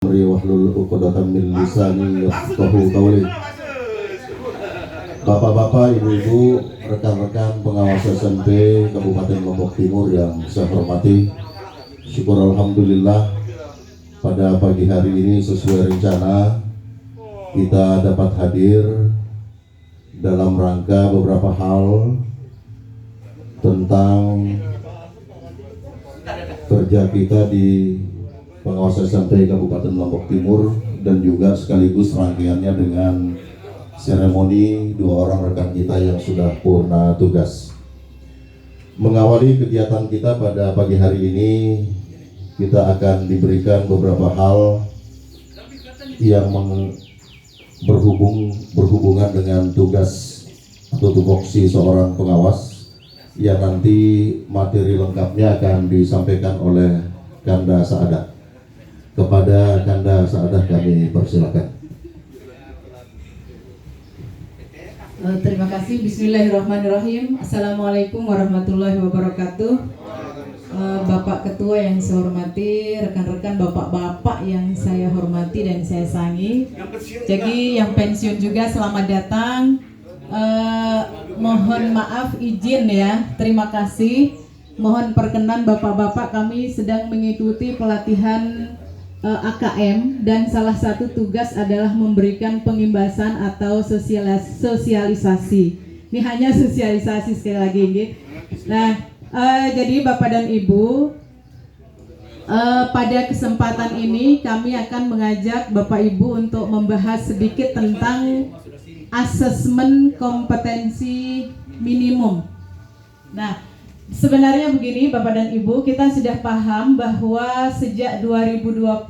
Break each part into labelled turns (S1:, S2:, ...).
S1: Wahlul 'uqdatam min lisani yafqahu qawli. Bapak-bapak, ibu-ibu, rekan-rekan pengawas SMP Kabupaten Lombok Timur yang saya hormati, syukur alhamdulillah pada pagi hari ini sesuai rencana kita dapat hadir dalam rangka beberapa hal tentang kerja kita di pengawas SMP Kabupaten Lombok Timur dan juga sekaligus rangkaiannya dengan seremoni dua orang rekan kita yang sudah purna tugas. Mengawali kegiatan kita pada pagi hari ini, kita akan diberikan beberapa hal yang berhubungan dengan tugas atau tupoksi seorang pengawas yang nanti materi lengkapnya akan disampaikan oleh Kanda Saadah. Kepada Kanda Saadah kami persilakan.
S2: Terima kasih. Bismillahirrahmanirrahim. Assalamualaikum warahmatullahi wabarakatuh. Bapak Ketua yang saya hormati, rekan-rekan bapak-bapak yang saya hormati dan saya sayangi. Jadi yang pensiun juga selamat datang. Mohon maaf izin ya. Terima kasih. Mohon perkenan bapak-bapak, kami sedang mengikuti pelatihan AKM dan salah satu tugas adalah memberikan pengimbasan atau sosialisasi. Ini hanya sosialisasi sekali lagi. Nah, jadi Bapak dan Ibu, pada kesempatan ini kami akan mengajak Bapak Ibu untuk membahas sedikit tentang asesmen kompetensi minimum. Nah, sebenarnya begini Bapak dan Ibu, kita sudah paham bahwa sejak 2020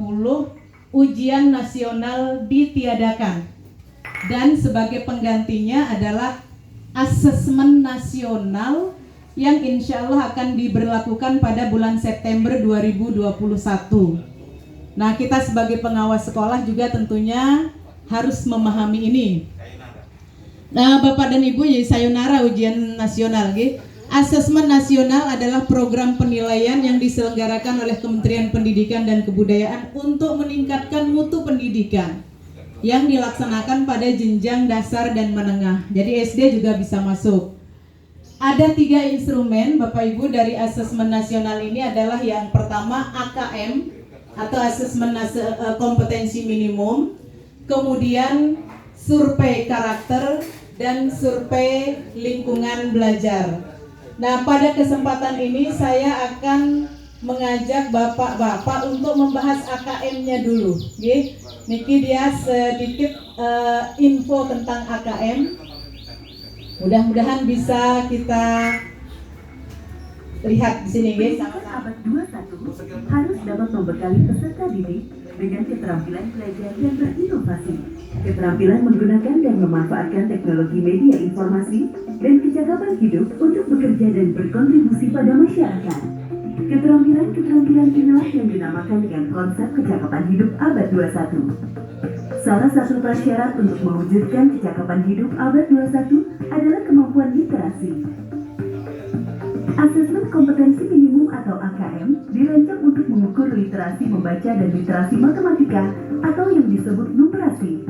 S2: ujian nasional ditiadakan dan sebagai penggantinya adalah asesmen nasional yang insya Allah akan diberlakukan pada bulan September 2021. Nah, kita sebagai pengawas sekolah juga tentunya harus memahami ini. Nah, Bapak dan Ibu, ya sayonara ujian nasional gitu. Asesmen nasional adalah program penilaian yang diselenggarakan oleh Kementerian Pendidikan dan Kebudayaan untuk meningkatkan mutu pendidikan yang dilaksanakan pada jenjang dasar dan menengah. Jadi SD juga bisa masuk. Ada 3 instrumen Bapak Ibu dari asesmen nasional ini adalah yang pertama AKM atau asesmen kompetensi minimum, kemudian survei karakter dan survei lingkungan belajar. Nah, pada kesempatan ini saya akan mengajak bapak-bapak untuk membahas AKM-nya dulu. Niki dia sedikit info tentang AKM. Mudah-mudahan bisa kita lihat di sini, guys.
S3: Abad 21 harus dapat membekali peserta didik dengan keterampilan belajar yang berinovasi, keterampilan menggunakan dan memanfaatkan teknologi media informasi, dan kecakapan hidup untuk bekerja dan berkontribusi pada masyarakat. Keterampilan inilah yang dinamakan dengan konsep kecakapan hidup abad 21. Salah satu prasyarat untuk mewujudkan kecakapan hidup abad 21 adalah kemampuan literasi. Asesmen kompetensi minimum atau AKM dirancang untuk mengukur literasi membaca dan literasi matematika atau yang disebut numerasi.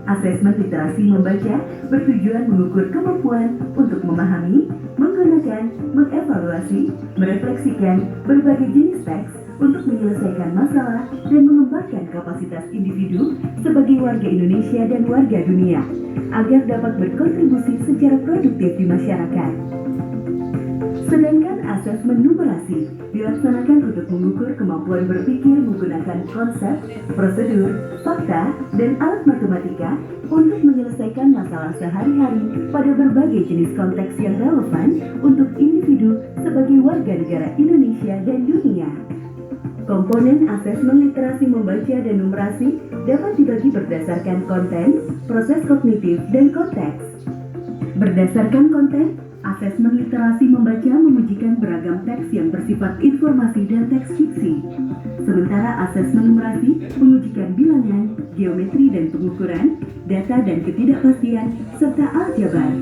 S3: Asesmen literasi membaca bertujuan mengukur kemampuan untuk memahami, menggunakan, mengevaluasi, merefleksikan berbagai jenis teks untuk menyelesaikan masalah dan mengembangkan kapasitas individu sebagai warga Indonesia dan warga dunia agar dapat berkontribusi secara produktif di masyarakat. Sedangkan asesmen numerasi dilaksanakan untuk mengukur kemampuan berpikir menggunakan konsep, prosedur, fakta, dan alat matematika untuk menyelesaikan masalah sehari-hari pada berbagai jenis konteks yang relevan untuk individu sebagai warga negara Indonesia dan dunia. Komponen asesmen literasi membaca dan numerasi dapat dibagi berdasarkan konten, proses kognitif, dan konteks. Berdasarkan konten, asesmen literasi membaca mengujikan beragam teks yang bersifat informasi dan teks fiksi. Sementara asesmen numerasi mengujikan bilangan, geometri dan pengukuran, data dan ketidakpastian, serta aljabar.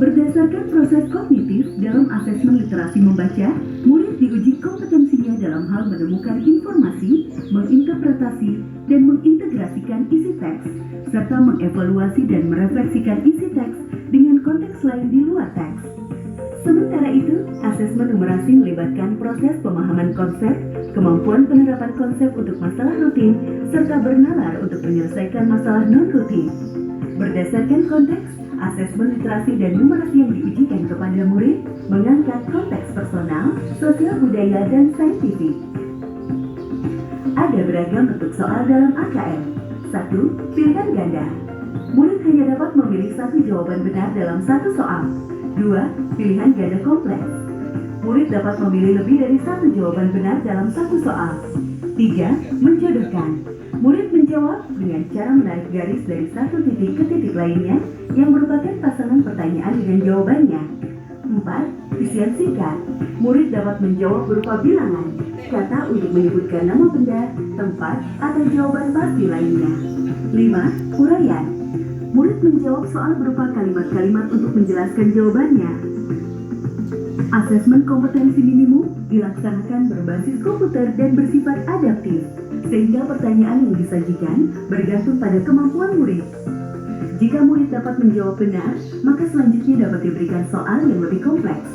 S3: Berdasarkan proses kognitif dalam asesmen literasi membaca, murid diuji kompetensinya dalam hal menemukan informasi, menginterpretasi, dan mengintegrasikan isi teks, serta mengevaluasi dan merefleksikan isi teks dengan konteks lain di luar teks. Sementara itu, asesmen numerasi melibatkan proses pemahaman konsep, kemampuan penerapan konsep untuk masalah rutin, serta bernalar untuk menyelesaikan masalah non-rutin. Berdasarkan konteks, asesmen literasi dan numerasi yang diujikan kepada murid mengangkat konteks personal, sosial budaya, dan saintifik. Ada beragam bentuk soal dalam AKM. 1. Pilihan ganda. Murid hanya dapat memilih satu jawaban benar dalam satu soal. 2. Pilihan ganda kompleks. Murid dapat memilih lebih dari satu jawaban benar dalam satu soal. 3. Menjodohkan. Murid menjawab dengan cara menarik garis dari satu titik ke titik lainnya yang merupakan pasangan pertanyaan dengan jawabannya. 4. Isian singkat. Murid dapat menjawab berupa bilangan, kata untuk menyebutkan nama benda, tempat, atau jawaban pasti lainnya. 5. Uraian. Murid menjawab soal berupa kalimat-kalimat untuk menjelaskan jawabannya. Asesmen kompetensi minimum dilaksanakan berbasis komputer dan bersifat adaptif, sehingga pertanyaan yang disajikan bergantung pada kemampuan murid. Jika murid dapat menjawab benar, maka selanjutnya dapat diberikan soal yang lebih kompleks.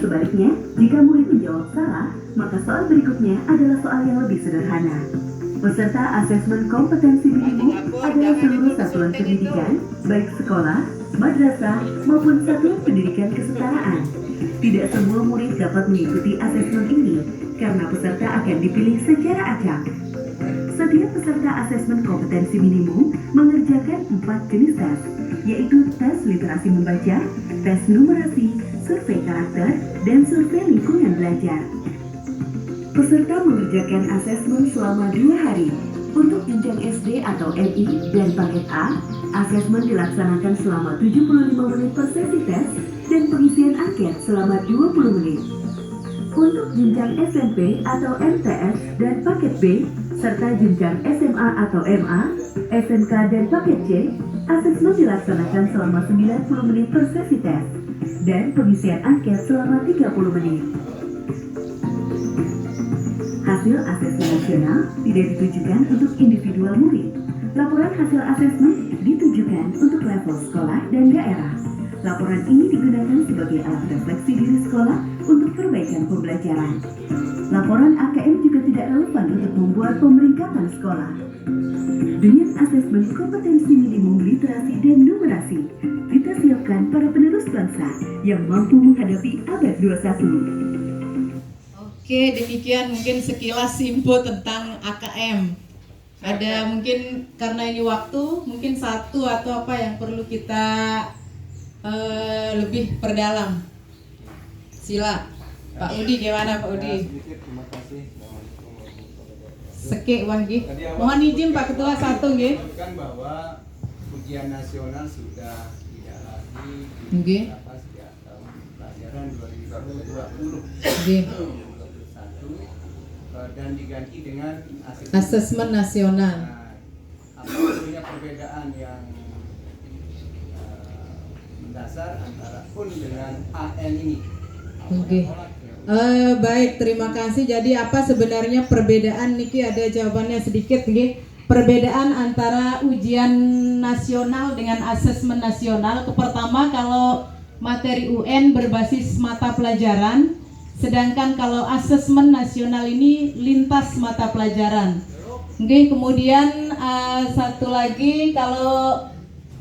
S3: Sebaliknya, jika murid menjawab salah, maka soal berikutnya adalah soal yang lebih sederhana. Peserta asesmen kompetensi minimum adalah seluruh satuan pendidikan, baik sekolah, madrasah, maupun satuan pendidikan kesetaraan. Tidak semua murid dapat mengikuti asesmen ini, karena peserta akan dipilih secara acak. Setiap peserta asesmen kompetensi minimum mengerjakan 4 jenis tes, yaitu tes literasi membaca, tes numerasi, survei karakter, dan survei lingkungan belajar. Peserta mengerjakan asesmen selama 2 hari. Untuk jenjang SD atau MI dan paket A, asesmen dilaksanakan selama 75 menit per sesi tes dan pengisian angket selama 20 menit. Untuk jenjang SMP atau MTS dan paket B, serta jenjang SMA atau MA, SMK dan paket C, asesmen dilaksanakan selama 90 menit per sesi tes dan pengisian angket selama 30 menit. Hasil asesmen nasional tidak ditujukan untuk individual murid. Laporan hasil asesmen ditujukan untuk level sekolah dan daerah. Laporan ini digunakan sebagai alat refleksi diri sekolah untuk perbaikan pembelajaran. Laporan AKM juga tidak relevan untuk membuat pemeringkatan sekolah. Dengan asesmen kompetensi minimum literasi dan numerasi, kita siapkan para penerus bangsa yang mampu menghadapi abad 21.
S2: Oke, demikian mungkin sekilas info tentang AKM. Ada mungkin karena ini waktu, mungkin satu atau apa yang perlu kita lebih perdalam. Sila, Pak Udi gimana Pak Udi?
S4: Terima kasih.
S2: Seke Wanggi. Mohon izin Pak Ketua satu nggih.
S4: Kan bahwa ujian nasional sudah tidak lagi
S2: Nggih.
S4: sejak tahun pelajaran 2020.
S2: Nggih.
S4: Dan diganti dengan
S2: Asesmen nasional.
S4: Nah, apa sebetulnya perbedaan yang mendasar antara PUN dengan AN ini?
S2: Oke. Baik, terima kasih. Jadi apa sebenarnya perbedaan niki ada jawabannya sedikit nggih. Perbedaan antara ujian nasional dengan asesmen nasional. Pertama, kalau materi UN berbasis mata pelajaran, sedangkan kalau asesmen nasional ini lintas mata pelajaran. Oke, kemudian satu lagi, kalau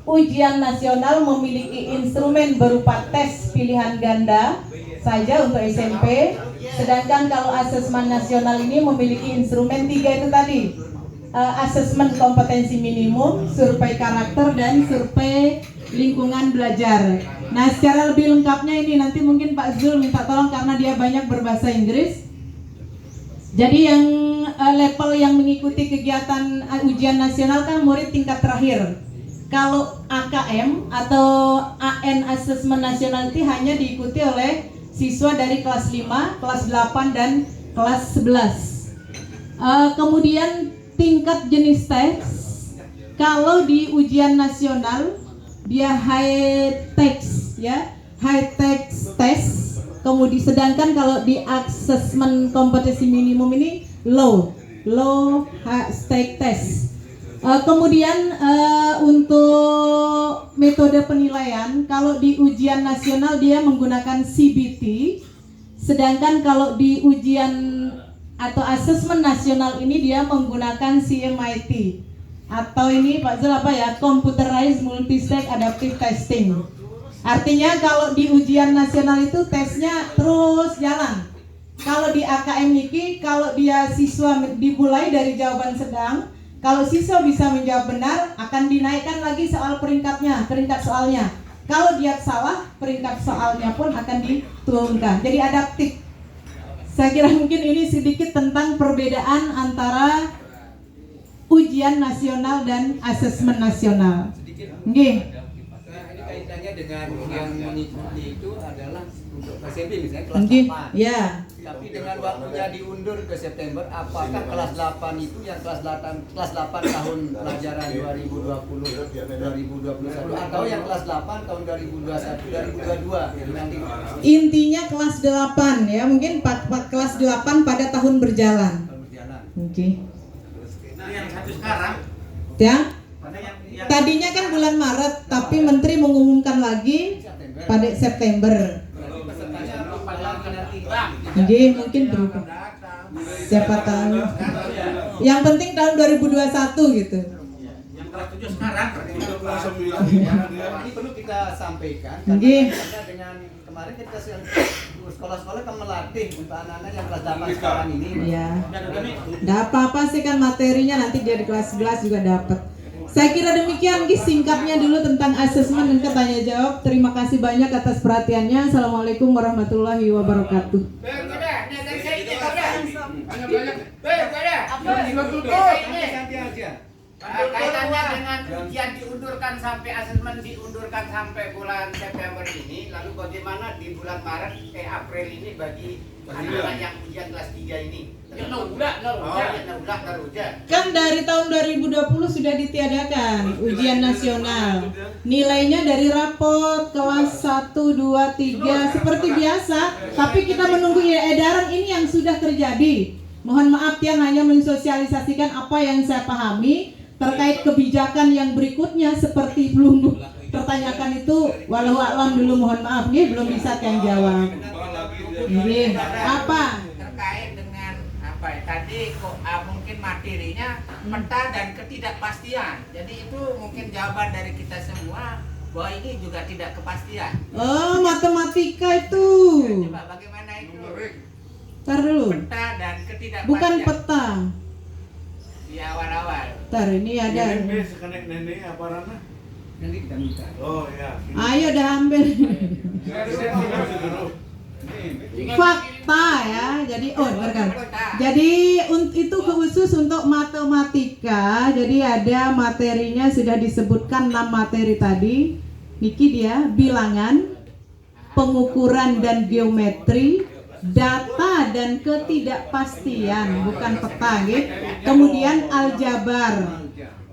S2: ujian nasional memiliki instrumen berupa tes pilihan ganda saja untuk SMP, sedangkan kalau asesmen nasional ini memiliki instrumen 3 itu tadi, asesmen kompetensi minimum, survei karakter, dan survei lingkungan belajar. Nah, secara lebih lengkapnya ini nanti mungkin Pak Zul minta tolong karena dia banyak berbahasa Inggris. Jadi yang level yang mengikuti kegiatan ujian nasional kan murid tingkat terakhir. Kalau AKM atau AN Assessment Nationality hanya diikuti oleh siswa dari kelas 5, kelas 8, dan kelas 11. Kemudian tingkat jenis tes, kalau di ujian nasional dia high text ya, high text test. Kemudian sedangkan kalau di asesmen kompetensi minimum ini low stake test. Kemudian untuk metode penilaian, kalau di ujian nasional dia menggunakan CBT, sedangkan kalau di ujian atau asesmen nasional ini dia menggunakan CMIT, atau ini Pak Zul apa ya, Computerized Multi-Stake Adaptive Testing. Artinya kalau di ujian nasional itu tesnya terus jalan. Kalau di AKM Niki, kalau dia siswa dimulai dari jawaban sedang, kalau siswa bisa menjawab benar, akan dinaikkan lagi soal peringkat soalnya. Kalau dia salah, peringkat soalnya pun akan diturunkan. Jadi adaptif. Saya kira mungkin ini sedikit tentang perbedaan antara ujian nasional dan asesmen nasional. Nggih.
S4: Ini kaitannya dengan yang mengikuti itu adalah untuk SMP misalnya kelas
S2: Nggih.
S4: 8.
S2: Ya.
S4: Tapi dengan waktunya diundur ke September, apakah kelas 8 itu yang kelas 8 tahun pelajaran 2020-2021 atau yang kelas 8 tahun 2021-2022 nanti?
S2: Intinya kelas 8 ya, mungkin kelas 8 pada tahun berjalan. Oke.
S5: Nah, yang satu sekarang,
S2: Ya.
S5: pada yang
S2: Tadinya kan bulan Maret, tapi Menteri mengumumkan lagi pada September.
S4: Berarti pesertanya apa lagi nanti?
S2: Jadi mungkin berubah. Siapa tahu. Yang penting tahun 2021 gitu.
S5: yang kelas 7 sekarang berarti
S4: Ini perlu kita sampaikan
S2: Nggih.
S4: karena dengan kemarin kita sekolah-sekolah kan melatih untuk anak-anak yang kelas 8 sekarang ini.
S2: Iya. Nggak apa-apa sih kan materinya nanti dia di kelas 11 juga dapat. Saya kira demikian guys, singkatnya dulu tentang asesmen dan tanya jawab. Terima kasih banyak atas perhatiannya. Assalamualaikum warahmatullahi wabarakatuh.
S6: Kaitannya dengan ujian diundurkan sampai asesmen diundurkan sampai bulan September ini, lalu bagaimana di bulan Maret April ini bagi anak-anak yang ujian kelas 3 ini?
S2: Kan dari tahun 2020 sudah ditiadakan ujian nasional. Nilainya dari raport kelas 1, 2, 3 seperti biasa, tapi kita menunggu edaran ini yang sudah terjadi. Mohon maaf yang hanya mensosialisasikan apa yang saya pahami. Terkait kebijakan yang berikutnya seperti belum pertanyakan itu, walau alam dulu mohon maaf nih belum bisa yang jawab. Ini apa?
S6: Terkait dengan apa ya, tadi kok mungkin materinya peta dan ketidakpastian. Jadi itu mungkin jawaban dari kita semua bahwa ini juga tidak kepastian.
S2: Oh, matematika itu.
S6: Coba bagaimana itu?
S2: Tar dulu.
S6: Peta dan ketidakpastian.
S2: Bukan peta.
S6: Di awal-awal.
S2: Tar ini ada.
S5: nenek apa Rana?
S4: Nanti kita minta.
S5: Oh ya.
S2: Ayo dah ambil. Fakta ya. Jadi dengarkan. Jadi itu khusus untuk matematika. Jadi ada materinya sudah disebutkan 6 materi tadi. Niki dia bilangan, pengukuran dan geometri, data dan ketidakpastian, bukan peta gitu. Kemudian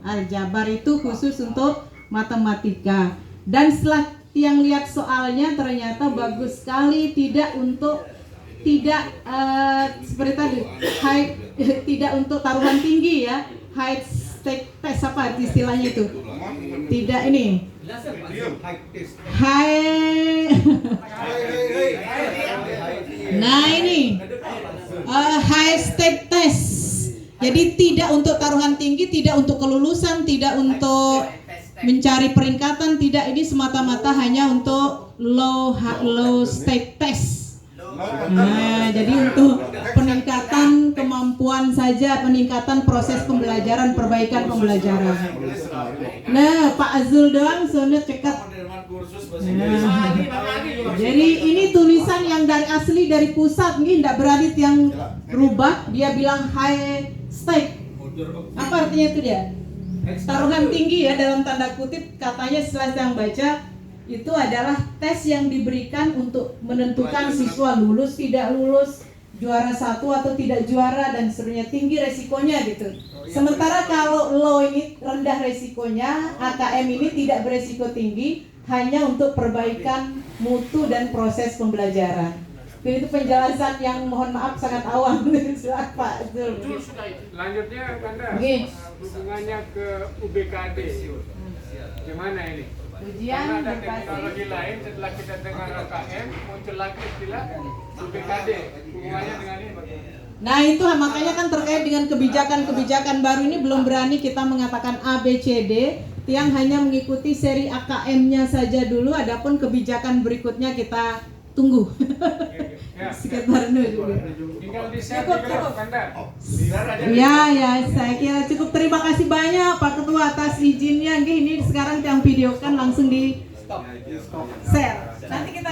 S2: aljabar itu khusus untuk matematika. Dan setelah yang lihat soalnya ternyata bagus sekali, tidak seperti tadi tidak untuk taruhan tinggi ya, high stake test apa istilahnya itu, tidak ini high nah ini high stake test. Jadi tidak untuk taruhan tinggi, tidak untuk kelulusan, tidak untuk mencari peringkatan, tidak, ini semata-mata hanya untuk low stake test. Nah, jadi untuk peningkatan kemampuan saja, peningkatan proses pembelajaran, perbaikan pembelajaran. Nah, Pak Azul doang soalnya cekat. Nah, jadi ini tulisan yang dari asli dari pusat, ini tidak beradit yang rubah. Dia bilang high stake. Apa artinya itu dia? Taruhan tinggi ya, dalam tanda kutip katanya setelah saya baca itu adalah tes yang diberikan untuk menentukan siswa lulus tidak lulus, juara 1 atau tidak juara dan sebenarnya tinggi resikonya gitu. Sementara kalau low ini rendah resikonya, AKM ini tidak beresiko tinggi, hanya untuk perbaikan mutu dan proses pembelajaran. Dan itu penjelasan yang mohon maaf sangat awam. Silakan Pak Zul.
S7: Selanjutnya Kanda,
S2: Oke.
S7: hubungannya ke UBKD. Gimana ini?
S2: Ujian
S7: Karena ada
S2: berbasis
S7: teknologi lain setelah kita dengar AKM, muncul lagi istilah UBKD. Hubungannya dengan ini bagaimana?
S2: Nah itu makanya kan terkait dengan kebijakan-kebijakan baru ini belum berani kita mengatakan A, B, C, D. Tiang hanya mengikuti seri AKM-nya saja dulu, adapun kebijakan berikutnya kita tunggu.
S7: Ya,
S2: Sekitar dulu.
S7: tinggal di-share di grup Kanda.
S2: Ya, saya kira cukup. Terima kasih banyak Pak Ketua atas izinnya. Ini sekarang yang videokan langsung di share. Nanti kita